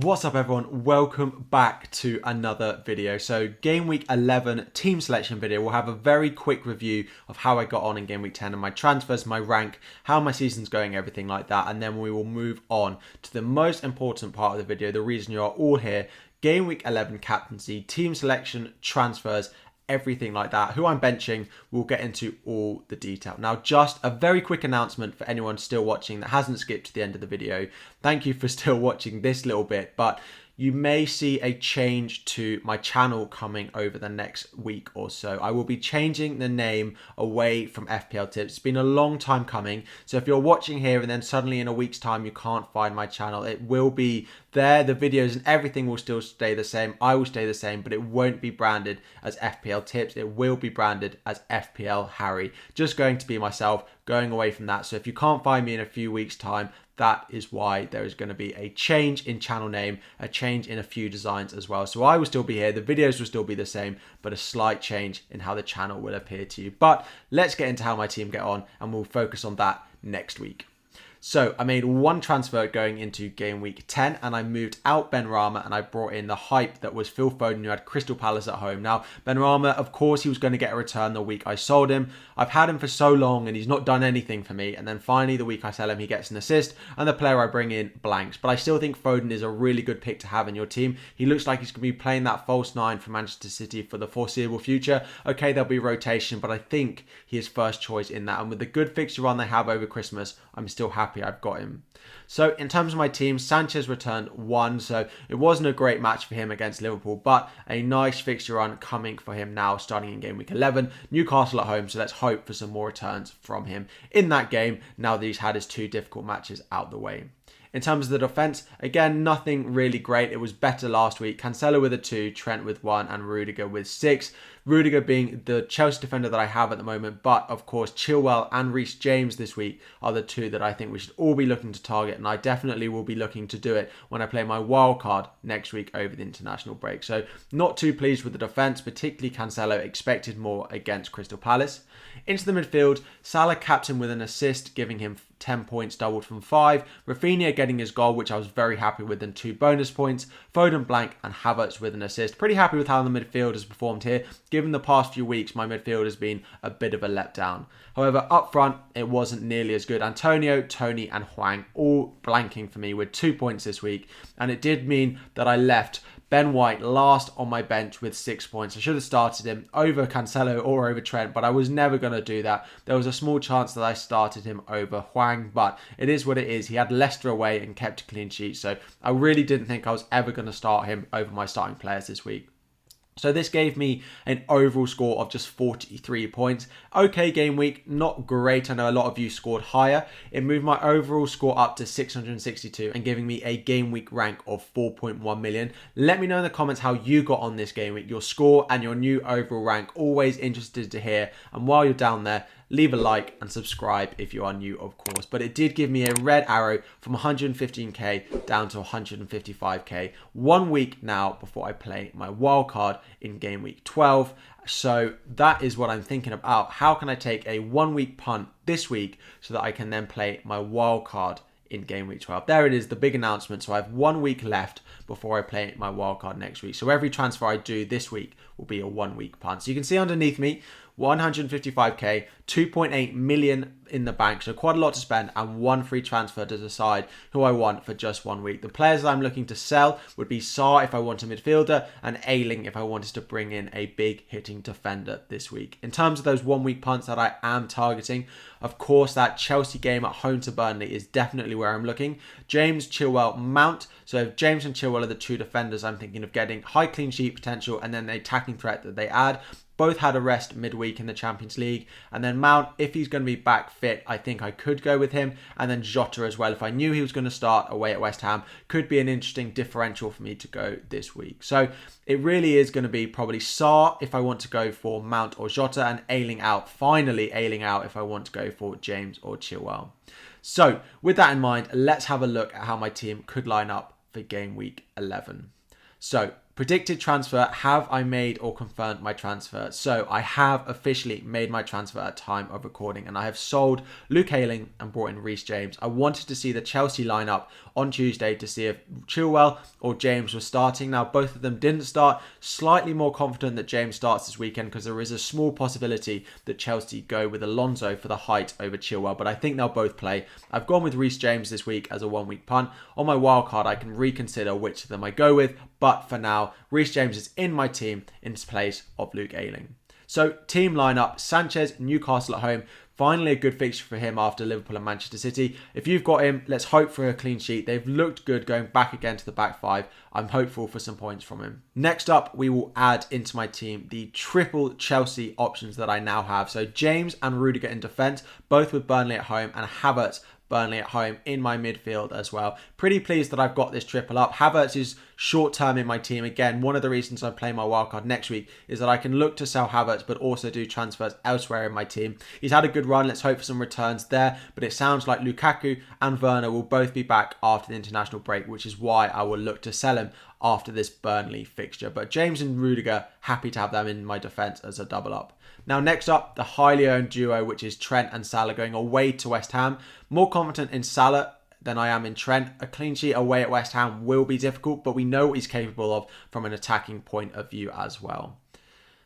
What's up everyone, welcome back to another video. So game week 11 team selection video, we'll have a very quick review of how I got on in game week 10 and my transfers, my rank, how my season's going, everything like that. And then we will move on to the most important part of the video, the reason you are all here, game week 11 captaincy, team selection, transfers, everything like that, who I'm benching. We'll get into all the detail. Now, just a very quick announcement for anyone still watching that hasn't skipped to the end of the video. Thank you for still watching this little bit, but you may see a change to my channel coming over the next week or so. I will be changing the name away from FPL Tips. It's been a long time coming. So if you're watching here and then suddenly in a week's time you can't find my channel, it will be there. The videos and everything will still stay the same. I will stay the same, but it won't be branded as FPL Tips. It will be branded as FPL Harry. Just going to be myself, going away from that. So if you can't find me in a few weeks' time, that is why there is going to be a change in channel name, a change in a few designs as well. So I will still be here, the videos will still be the same, but a slight change in how the channel will appear to you. But let's get into how my team get on and we'll focus on that next week. So I made one transfer going into game week 10 and I moved out Benrahma and I brought in the hype that was Phil Foden, who had Crystal Palace at home. Now, Benrahma, of course, he was going to get a return the week I sold him. I've had him for so long and he's not done anything for me. And then finally, the week I sell him, he gets an assist and the player I bring in blanks. But I still think Foden is a really good pick to have in your team. He looks like he's going to be playing that false nine for Manchester City for the foreseeable future. Okay, there'll be rotation, but I think he is first choice in that. And with the good fixture run they have over Christmas, I'm still happy I've got him. So in terms of my team, Sanchez returned one, so it wasn't a great match for him against Liverpool, but a nice fixture run coming for him now starting in game week 11. Newcastle at home, so let's hope for some more returns from him in that game now that he's had his two difficult matches out the way. In terms of the defence, again, nothing really great. It was better last week. Cancelo with a 2, Trent with 1, and Rudiger with 6. Rudiger being the Chelsea defender that I have at the moment, but of course Chilwell and Reece James this week are the two that I think we should all be looking to target, and I definitely will be looking to do it when I play my wild card next week over the international break. So not too pleased with the defence, particularly Cancelo, expected more against Crystal Palace. Into the midfield, Salah captain with an assist, giving him 10 points, doubled from 5. Rafinha getting his goal, which I was very happy with, and 2 bonus points. Foden blank and Havertz with an assist. Pretty happy with how the midfield has performed here. Given the past few weeks, my midfield has been a bit of a letdown. However, up front, it wasn't nearly as good. Antonio, Tony and Hwang all blanking for me with 2 points this week. And it did mean that I left Ben White last on my bench with 6 points. I should have started him over Cancelo or over Trent, but I was never going to do that. There was a small chance that I started him over Hwang, but it is what it is. He had Leicester away and kept a clean sheet, so I really didn't think I was ever going to start him over my starting players this week. So this gave me an overall score of just 43 points. Okay game week, not great. I know a lot of you scored higher. It moved my overall score up to 662 and giving me a game week rank of 4.1 million. Let me know in the comments how you got on this game week, your score and your new overall rank. Always interested to hear. And while you're down there, leave a like and subscribe if you are new, of course. But it did give me a red arrow from 115k down to 155k. 1 week now before I play my wild card in game week 12. So that is what I'm thinking about. How can I take a 1 week punt this week so that I can then play my wild card in game week 12. There it is, the big announcement. So I have 1 week left before I play my wildcard next week. So every transfer I do this week will be a 1 week punt. So you can see underneath me, 155k, 2.8 million in the bank. So quite a lot to spend and one free transfer to decide who I want for just 1 week. The players that I'm looking to sell would be Sarr if I want a midfielder and Ayling if I wanted to bring in a big hitting defender this week. In terms of those 1 week punts that I am targeting, of course, that Chelsea game at home to Burnley is definitely where I'm looking. James, Chilwell, Mount. So if James and Chilwell are the two defenders I'm thinking of getting, high clean sheet potential and then the attacking threat that they add. Both had a rest midweek in the Champions League. And then Mount, if he's going to be back fit, I think I could go with him. And then Jota as well. If I knew he was going to start away at West Ham, could be an interesting differential for me to go this week. So it really is going to be probably Sarr if I want to go for Mount or Jota, and Ayling out. Finally Ayling out if I want to go for James or Chilwell. So with that in mind, let's have a look at how my team could line up for game week 11. So Predicted transfer, have I made or confirmed my transfer? So I have officially made my transfer at time of recording, and I have sold Luke Ayling and brought in Reece James. I wanted to see the Chelsea lineup on Tuesday to see if Chilwell or James were starting. Now both of them didn't start. Slightly more confident that James starts this weekend because there is a small possibility that Chelsea go with Alonso for the height over Chilwell, but I think they'll both play. I've gone with Reece James this week as a 1 week punt. On my wildcard I can reconsider which of them I go with, but for now Reece James is in my team in place of Luke Ayling. So team lineup: Sanchez, Newcastle at home. Finally a good fixture for him after Liverpool and Manchester City. If you've got him, let's hope for a clean sheet. They've looked good going back again to the back five. I'm hopeful for some points from him. Next up, we will add into my team the triple Chelsea options that I now have. So James and Rudiger in defence, both with Burnley at home, and Havertz, Burnley at home in my midfield as well. Pretty pleased that I've got this triple up. Havertz is short term in my team. Again, one of the reasons I'm playing my wildcard next week is that I can look to sell Havertz but also do transfers elsewhere in my team. He's had a good run. Let's hope for some returns there. But it sounds like Lukaku and Werner will both be back after the international break, which is why I will look to sell him after this Burnley fixture. But James and Rudiger, happy to have them in my defence as a double up. Now next up, the highly owned duo, which is Trent and Salah going away to West Ham. More confident in Salah than I am in Trent. A clean sheet away at West Ham will be difficult, but we know what he's capable of from an attacking point of view as well.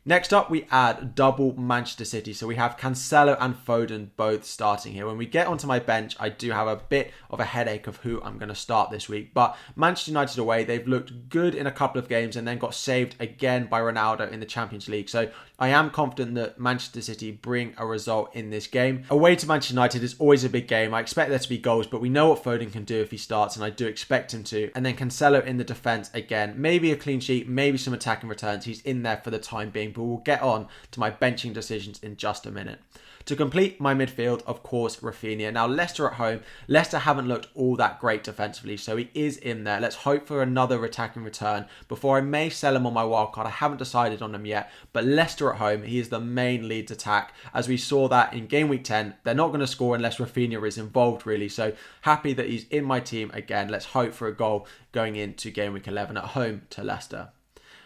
Next up, we add double Manchester City. So we have Cancelo and Foden both starting here. When we get onto my bench, I do have a bit of a headache of who I'm going to start this week. But Manchester United away, they've looked good in a couple of games and then got saved again by Ronaldo in the Champions League. So I am confident that Manchester City bring a result in this game. Away to Manchester United is always a big game. I expect there to be goals, but we know what Foden can do if he starts, and I do expect him to. And then Cancelo in the defence again. Maybe a clean sheet, maybe some attacking returns. He's in there for the time being, but we'll get on to my benching decisions in just a minute. To complete my midfield, of course, Rafinha. Now, Leicester at home. Leicester haven't looked all that great defensively, so he is in there. Let's hope for another attacking return before I may sell him on my wildcard. I haven't decided on him yet, but Leicester at home, he is the main Leeds attack. As we saw that in game week 10, they're not going to score unless Rafinha is involved, really. So happy that he's in my team again. Let's hope for a goal going into game week 11 at home to Leicester.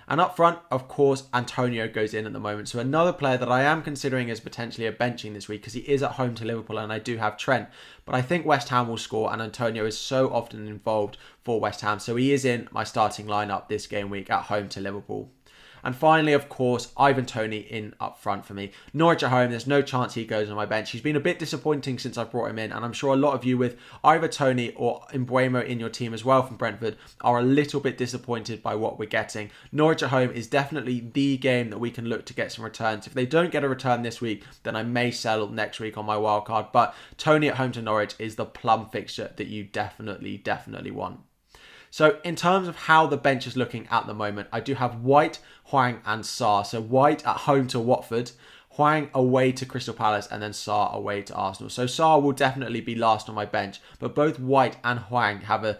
And up front, of course, Antonio goes in at the moment. So another player that I am considering as potentially a benching this week because he is at home to Liverpool and I do have Trent. But I think West Ham will score and Antonio is so often involved for West Ham. So he is in my starting lineup this game week at home to Liverpool. And finally, of course, Ivan Toney in up front for me. Norwich at home, there's no chance he goes on my bench. He's been a bit disappointing since I brought him in, and I'm sure a lot of you with either Toney or Mbeumo in your team as well from Brentford are a little bit disappointed by what we're getting. Norwich at home is definitely the game that we can look to get some returns. If they don't get a return this week, then I may sell next week on my wildcard, but Toney at home to Norwich is the plum fixture that you definitely want. So in terms of how the bench is looking at the moment, I do have White, Hwang and Sarr. So White at home to Watford, Hwang away to Crystal Palace, and then Sarr away to Arsenal. So Sarr will definitely be last on my bench, but both White and Hwang have a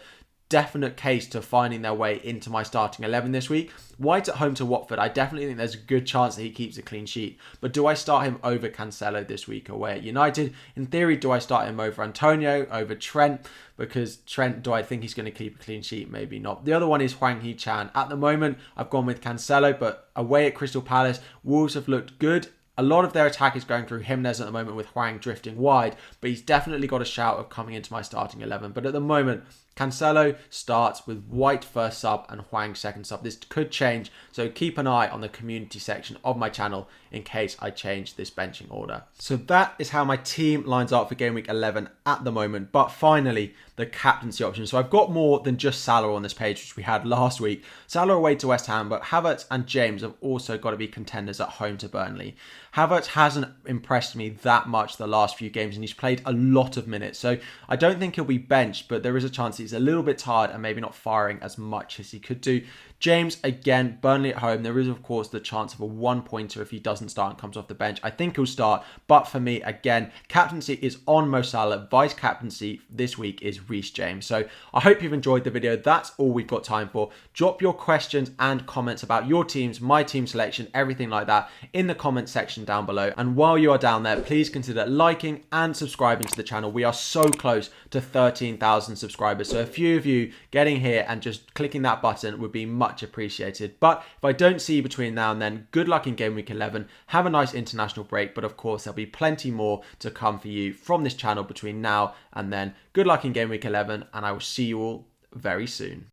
definite case to finding their way into my starting 11 this week. White at home to Watford, I definitely think there's a good chance that he keeps a clean sheet. But do I start him over Cancelo this week away at United? In theory, do I start him over Antonio, over Trent? Because Trent, do I think he's going to keep a clean sheet? Maybe not. The other one is Hwang Hee-chan. At the moment, I've gone with Cancelo, but away at Crystal Palace, Wolves have looked good. A lot of their attack is going through Jimenez at the moment with Hwang drifting wide, but he's definitely got a shout of coming into my starting 11. But at the moment, Cancelo starts with White first sub and Hwang second sub. This could change, so keep an eye on the community section of my channel in case I change this benching order. So that is how my team lines up for game week 11 at the moment. But finally, the captaincy option. So I've got more than just Salah on this page, which we had last week. Salah away to West Ham, but Havertz and James have also got to be contenders at home to Burnley. Havertz hasn't impressed me that much the last few games, and he's played a lot of minutes. So I don't think he'll be benched, but there is a chance he's a little bit tired and maybe not firing as much as he could do. James, again, Burnley at home. There is, of course, the chance of a one-pointer if he doesn't start and comes off the bench. I think he'll start, but for me, again, captaincy is on Mo Salah. Vice-captaincy this week is Reece James. So I hope you've enjoyed the video. That's all we've got time for. Drop your questions and comments about your teams, my team selection, everything like that in the comment section down below. And while you are down there, please consider liking and subscribing to the channel. We are so close to 13,000 subscribers. So a few of you getting here and just clicking that button would be much much appreciated. But if I don't see you between now and then, good luck in Game Week 11. Have a nice international break, but of course there'll be plenty more to come for you from this channel between now and then. Good luck in Game Week 11, and I will see you all very soon.